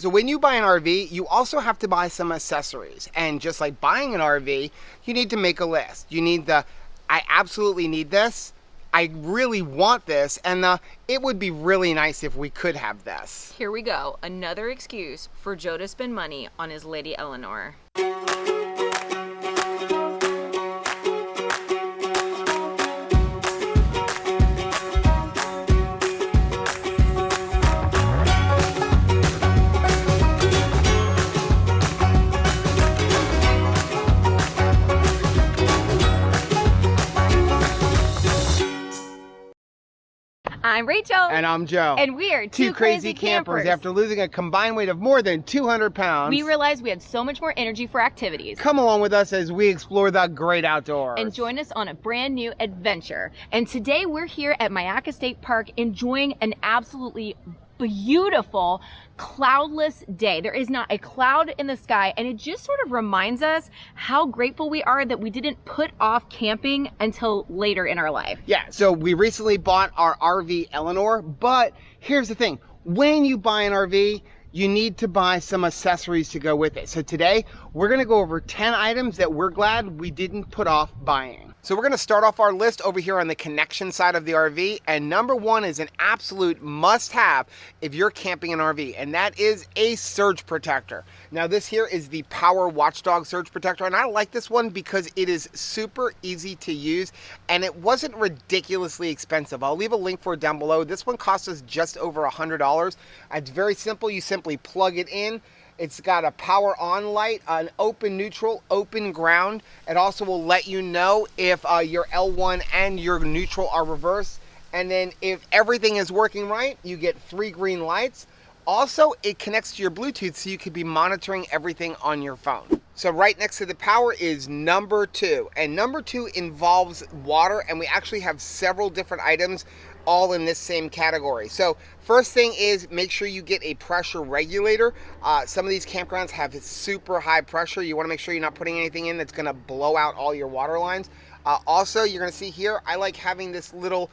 So when you buy an RV, you also have to buy some accessories. And just like buying an RV, you need to make a list. You need the, I absolutely need this, I really want this, and it would be really nice if we could have this. Here we go, another excuse for Joe to spend money on his Lady Eleanor. I'm Rachel. And I'm Joe. And we're two crazy campers. After losing a combined weight of more than 200 pounds, we realized we had so much more energy for activities. Come along with us as we explore the great outdoors. And join us on a brand new adventure. And today we're here at Myakka State Park enjoying an absolutely beautiful cloudless day. There is not a cloud in the sky, and it just sort of reminds us how grateful we are that we didn't put off camping until later in our life. Yeah, so we recently bought our RV Eleanor, but here's the thing. When you buy an RV, you need to buy some accessories to go with it. So today, we're gonna go over 10 items that we're glad we didn't put off buying. So we're gonna start off our list over here on the connection side of the RV, and number one is an absolute must-have if you're camping an RV, and that is a surge protector. Now this here is the Power Watchdog surge protector, and I like this one because it is super easy to use, and it wasn't ridiculously expensive. I'll leave a link for it down below. This one cost us just over $100. It's very simple. You simply plug it in. It's got a power on light, an open neutral, open ground. It also will let you know if your L1 and your neutral are reversed. And then if everything is working right, you get 3 green lights. Also, it connects to your Bluetooth so you could be monitoring everything on your phone. So right next to the power is number 2. And number 2 involves water, and we actually have several different items all in this same category. So first thing is make sure you get a pressure regulator. Some of these campgrounds have super high pressure. You want to make sure you're not putting anything in that's going to blow out all your water lines. Also, you're going to see here, I like having this little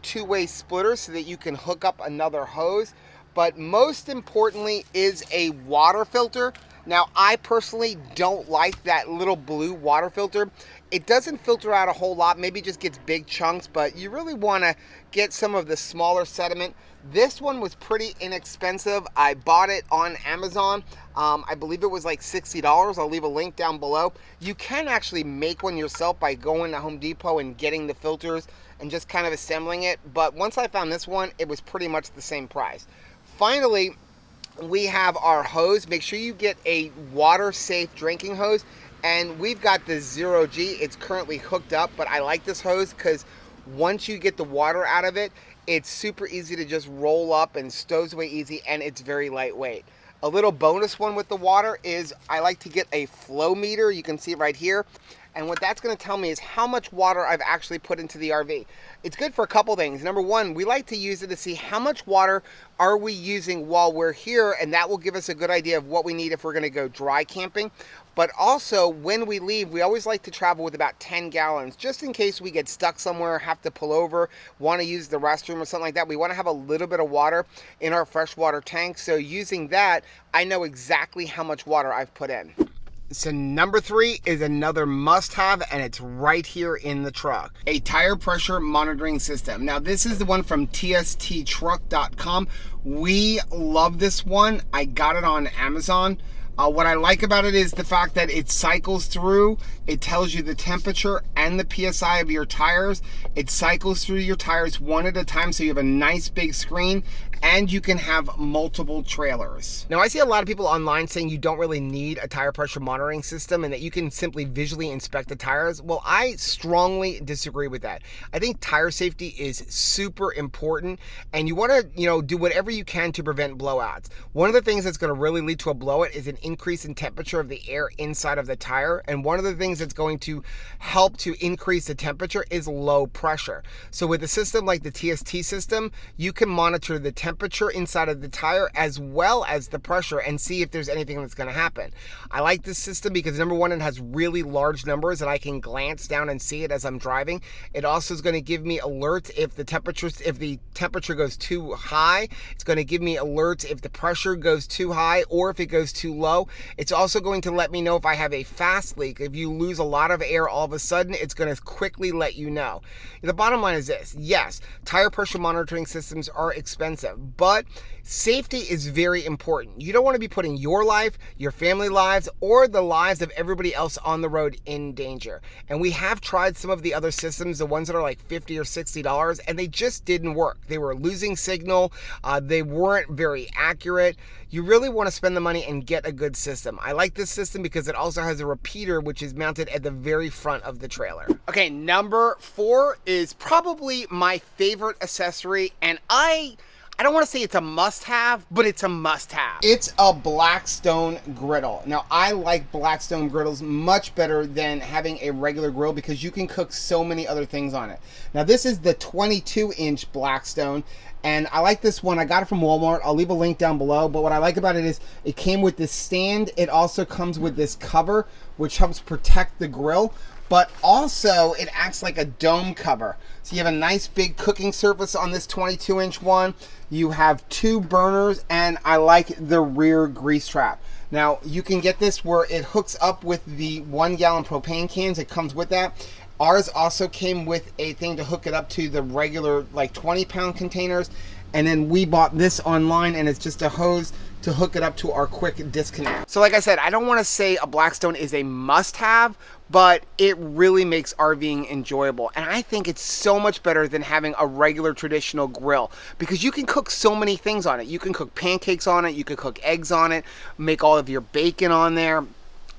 two-way splitter so that you can hook up another hose. But most importantly is a water filter. Now, I personally don't like that little blue water filter. It doesn't filter out a whole lot, maybe just gets big chunks, but you really want to get some of the smaller sediment. This one was pretty inexpensive. I bought it on Amazon. I believe it was like $60. I'll leave a link down below. You can actually make one yourself by going to Home Depot and getting the filters and just kind of assembling it. But once I found this one, it was pretty much the same price. Finally, we have our hose. Make sure you get a water-safe drinking hose. And we've got the 0G. It's currently hooked up, but I like this hose because once you get the water out of it, it's super easy to just roll up and stows away easy, and it's very lightweight. A little bonus one with the water is I like to get a flow meter. You can see it right here. And what that's going to tell me is how much water I've actually put into the RV. It's good for a couple things. Number one, we like to use it to see how much water are we using while we're here, and that will give us a good idea of what we need if we're going to go dry camping. But also, when we leave, we always like to travel with about 10 gallons, just in case we get stuck somewhere, have to pull over, want to use the restroom or something like that. We want to have a little bit of water in our freshwater tank. So using that, I know exactly how much water I've put in. So number 3 is another must-have, and it's right here in the truck. A tire pressure monitoring system. Now this is the one from tsttruck.com. We love this one. I got it on Amazon. What I like about it is the fact that it cycles through. It tells you the temperature and the PSI of your tires. It cycles through your tires one at a time, so you have a nice big screen, and you can have multiple trailers. Now, I see a lot of people online saying you don't really need a tire pressure monitoring system and that you can simply visually inspect the tires. Well, I strongly disagree with that. I think tire safety is super important, and you want to, do whatever you can to prevent blowouts. One of the things that's going to really lead to a blowout is an increase in temperature of the air inside of the tire, and one of the things that's going to help to increase the temperature is low pressure. So with a system like the TST system, you can monitor the temperature temperature inside of the tire as well as the pressure and see if there's anything that's going to happen. I like this system because number one, it has really large numbers and I can glance down and see it as I'm driving. It also is going to give me alerts if the temperature goes too high. It's going to give me alerts if the pressure goes too high or if it goes too low. It's also going to let me know if I have a fast leak. If you lose a lot of air all of a sudden, it's going to quickly let you know. The bottom line is this: yes, tire pressure monitoring systems are expensive, but safety is very important. You don't want to be putting your life, your family lives, or the lives of everybody else on the road in danger. And we have tried some of the other systems, the ones that are like $50 or $60, and they just didn't work. They were losing signal. They weren't very accurate. You really want to spend the money and get a good system. I like this system because it also has a repeater, which is mounted at the very front of the trailer. Okay, number 4 is probably my favorite accessory, and I don't want to say it's a must-have, but it's a must-have. It's a Blackstone Griddle. Now, I like Blackstone Griddles much better than having a regular grill because you can cook so many other things on it. Now, this is the 22-inch Blackstone, and I like this one. I got it from Walmart. I'll leave a link down below, but what I like about it is it came with this stand. It also comes with this cover, which helps protect the grill, but also it acts like a dome cover. So you have a nice big cooking surface on this 22-inch one. You have 2 burners, and I like the rear grease trap. Now, you can get this where it hooks up with the 1-gallon propane cans. It comes with that. Ours also came with a thing to hook it up to the regular, like 20-pound containers. And then we bought this online, and it's just a hose to hook it up to our quick disconnect. So like I said, I don't want to say a Blackstone is a must-have, but it really makes RVing enjoyable. And I think it's so much better than having a regular traditional grill because you can cook so many things on it. You can cook pancakes on it, you can cook eggs on it, make all of your bacon on there,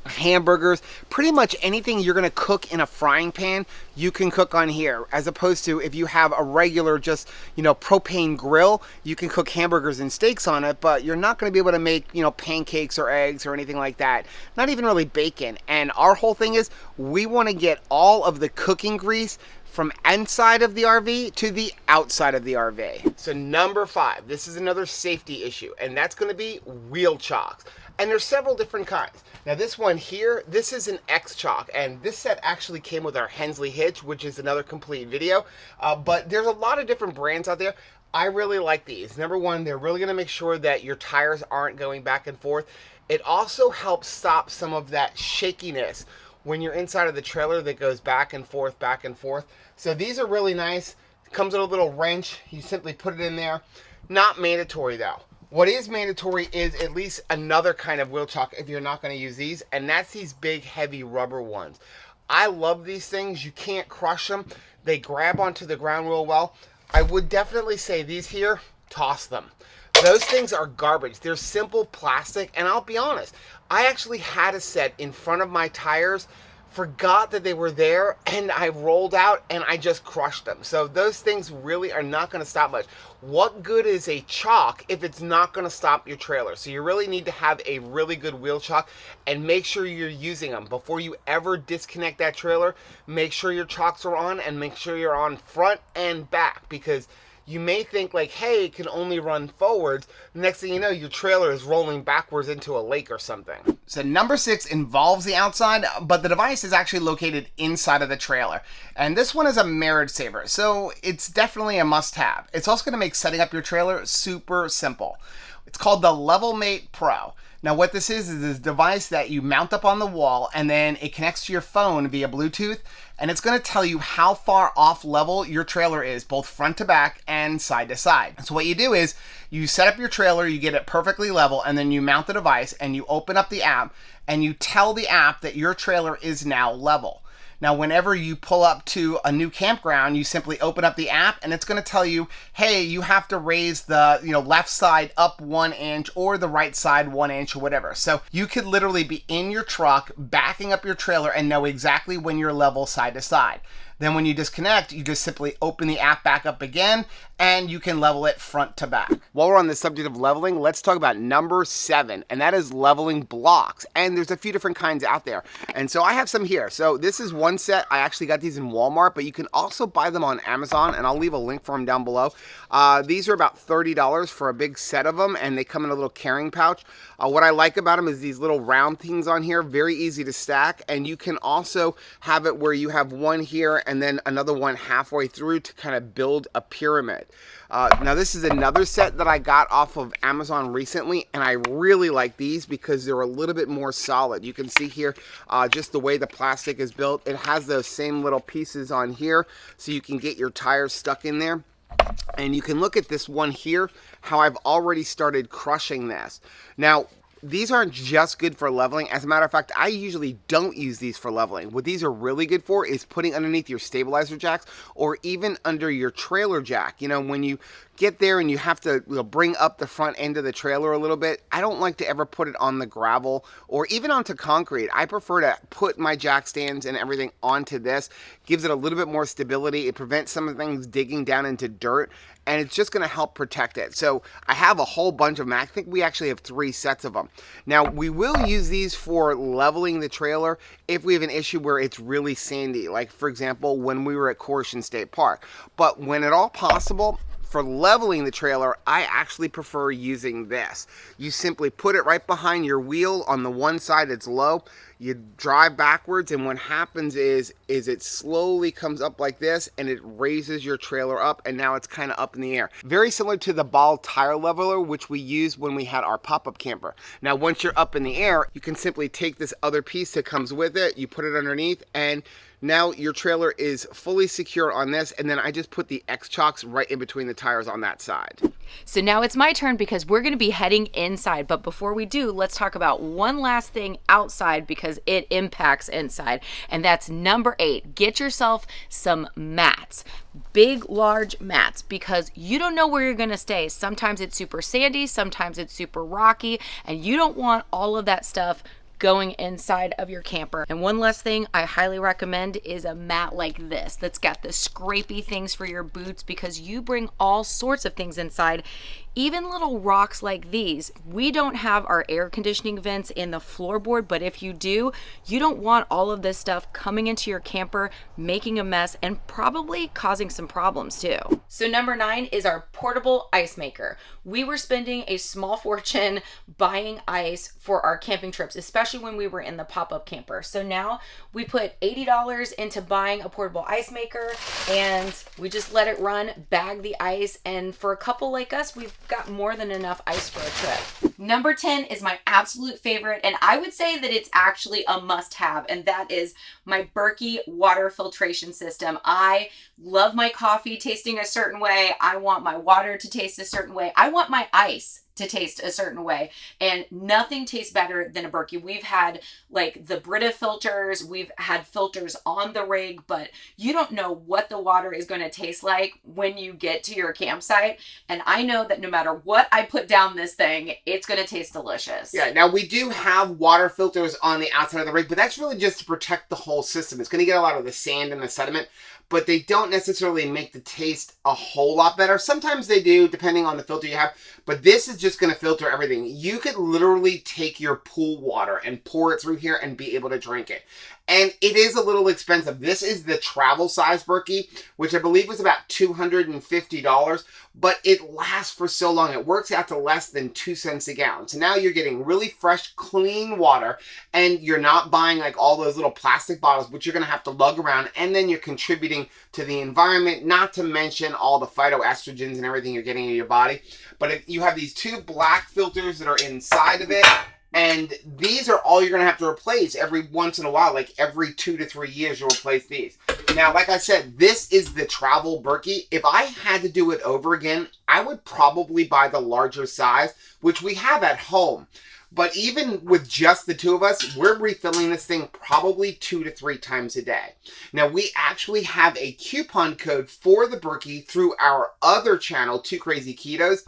hamburgers, pretty much anything you're going to cook in a frying pan, you can cook on here, as opposed to if you have a regular just, propane grill, you can cook hamburgers and steaks on it, but you're not going to be able to make, pancakes or eggs or anything like that. Not even really bacon. And our whole thing is we want to get all of the cooking grease from inside of the RV to the outside of the RV. So number 5, this is another safety issue, and that's going to be wheel chocks. And there's several different kinds. Now this one here, this is an X chock, and this set actually came with our Hensley hitch, which is another complete video. But there's a lot of different brands out there. I really like these. Number 1, they're really gonna make sure that your tires aren't going back and forth. It also helps stop some of that shakiness when you're inside of the trailer that goes back and forth, back and forth. So these are really nice. It comes with a little wrench. You simply put it in there. Not mandatory though. What is mandatory is at least another kind of wheel chock if you're not going to use these, and that's these big heavy rubber ones. I love these things. You can't crush them. They grab onto the ground real well. I would definitely say these here, toss them. Those things are garbage. They're simple plastic, and I'll be honest, I actually had a set in front of my tires, forgot that they were there, and I rolled out and I just crushed them. So those things really are not going to stop much. What good is a chock if it's not going to stop your trailer? So you really need to have a really good wheel chock and make sure you're using them. Before you ever disconnect that trailer, make sure your chocks are on and make sure you're on front and back, because you may think like, hey, it can only run forwards. Next thing you know, your trailer is rolling backwards into a lake or something. So number 6 involves the outside, but the device is actually located inside of the trailer. And this one is a marriage saver, so it's definitely a must-have. It's also gonna make setting up your trailer super simple. It's called the LevelMate Pro. Now what this is this device that you mount up on the wall, and then it connects to your phone via Bluetooth, and it's going to tell you how far off level your trailer is, both front to back and side to side. So what you do is you set up your trailer, you get it perfectly level, and then you mount the device and you open up the app and you tell the app that your trailer is now level. Now, whenever you pull up to a new campground, you simply open up the app and it's going to tell you, hey, you have to raise the left side up 1 inch or the right side 1 inch or whatever. So you could literally be in your truck backing up your trailer and know exactly when you're level side to side. Then when you disconnect, you just simply open the app back up again, and you can level it front to back. While we're on the subject of leveling, let's talk about number 7, and that is leveling blocks. And there's a few different kinds out there. And so I have some here. So this is one set. I actually got these in Walmart, but you can also buy them on Amazon, and I'll leave a link for them down below. These are about $30 for a big set of them, and they come in a little carrying pouch. What I like about them is these little round things on here, very easy to stack, and you can also have it where you have one here and then another one halfway through to kind of build a pyramid. Now this is another set that I got off of Amazon recently, and I really like these because they're a little bit more solid. You can see here just the way the plastic is built. It has those same little pieces on here, so you can get your tires stuck in there. And you can look at this one here, how I've already started crushing this. Now, these aren't just good for leveling. As a matter of fact, I usually don't use these for leveling. What these are really good for is putting underneath your stabilizer jacks or even under your trailer jack. You know, when you get there and you have to bring up the front end of the trailer a little bit, I don't like to ever put it on the gravel or even onto concrete. I prefer to put my jack stands and everything onto this. Gives it a little bit more stability. It prevents some of the things digging down into dirt, and it's just going to help protect it. So I have a whole bunch of them. I think we actually have 3 sets of them. Now, we will use these for leveling the trailer if we have an issue where it's really sandy, like, for example, when we were at Corson State Park. But when at all possible, for leveling the trailer, I actually prefer using this. You simply put it right behind your wheel on the one side that's low. You drive backwards, and what happens is it slowly comes up like this, and it raises your trailer up, and now it's kind of up in the air. Very similar to the ball tire leveler, which we used when we had our pop-up camper. Now, once you're up in the air, you can simply take this other piece that comes with it, you put it underneath, and now your trailer is fully secure on this, and then I just put the X chocks right in between the tires on that side. So now it's my turn because we're going to be heading inside. But before we do, let's talk about one last thing outside because it impacts inside. And that's number 8. Get yourself some mats. Big, large mats, because you don't know where you're going to stay. Sometimes it's super sandy, sometimes it's super rocky, and you don't want all of that stuff going inside of your camper. And one last thing I highly recommend is a mat like this that's got the scrapey things for your boots, because you bring all sorts of things inside, even little rocks like these. We don't have our air conditioning vents in the floorboard, but if you do, you don't want all of this stuff coming into your camper, making a mess, and probably causing some problems too. So number 9 is our portable ice maker. We were spending a small fortune buying ice for our camping trips, especially when we were in the pop-up camper. So now we put $80 into buying a portable ice maker, and we just let it run, bag the ice, and for a couple like us, we've got more than enough ice for a trip. Number 10 is my absolute favorite, and I would say that it's actually a must-have, and that is my Berkey water filtration system. I love my coffee tasting a certain way. I want my water to taste a certain way. I want my ice to taste a certain way, and nothing tastes better than a Berkey. We've had like the Brita filters, we've had filters on the rig, but you don't know what the water is going to taste like when you get to your campsite. And I know that no matter what I put down this thing, it's going to taste delicious. Yeah, now we do have water filters on the outside of the rig, but that's really just to protect the whole system. It's going to get a lot of the sand and the sediment, but they don't necessarily make the taste a whole lot better. Sometimes they do, depending on the filter you have, but this is just going to filter everything. You could literally take your pool water and pour it through here and be able to drink it. And it is a little expensive. This is the travel size Berkey, which I believe was about $250, but it lasts for so long. It works out to less than 2 cents a gallon. So now you're getting really fresh, clean water, and you're not buying like all those little plastic bottles, which you're going to have to lug around, and then you're contributing to the environment, not to mention all the phytoestrogens and everything you're getting in your body. But you have these 2 black filters that are inside of it, and these are all you're going to have to replace every once in a while, like every 2 to 3 years you'll replace these. Now, like I said, this is the travel Berkey. If I had to do it over again, I would probably buy the larger size, which we have at home. But even with just the 2 of us, we're refilling this thing probably 2 to 3 times a day. Now, we actually have a coupon code for the Berkey through our other channel, 2 Crazy Ketos.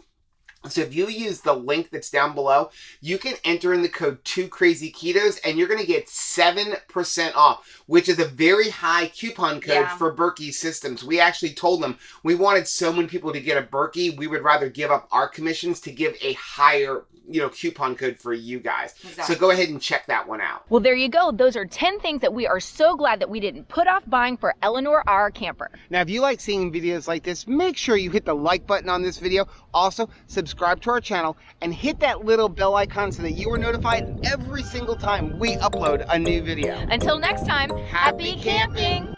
So if you use the link that's down below, you can enter in the code 2KrazyKetos and you're going to get 7% off, which is a very high coupon code for Berkey systems. We actually told them we wanted so many people to get a Berkey, we would rather give up our commissions to give a higher coupon code for you guys. Exactly. So go ahead and check that one out. Well, there you go. Those are 10 things that we are so glad that we didn't put off buying for Eleanor, our camper. Now, if you like seeing videos like this, make sure you hit the like button on this video. Also, subscribe to our channel and hit that little bell icon so that you are notified every single time we upload a new video. Until next time, happy camping!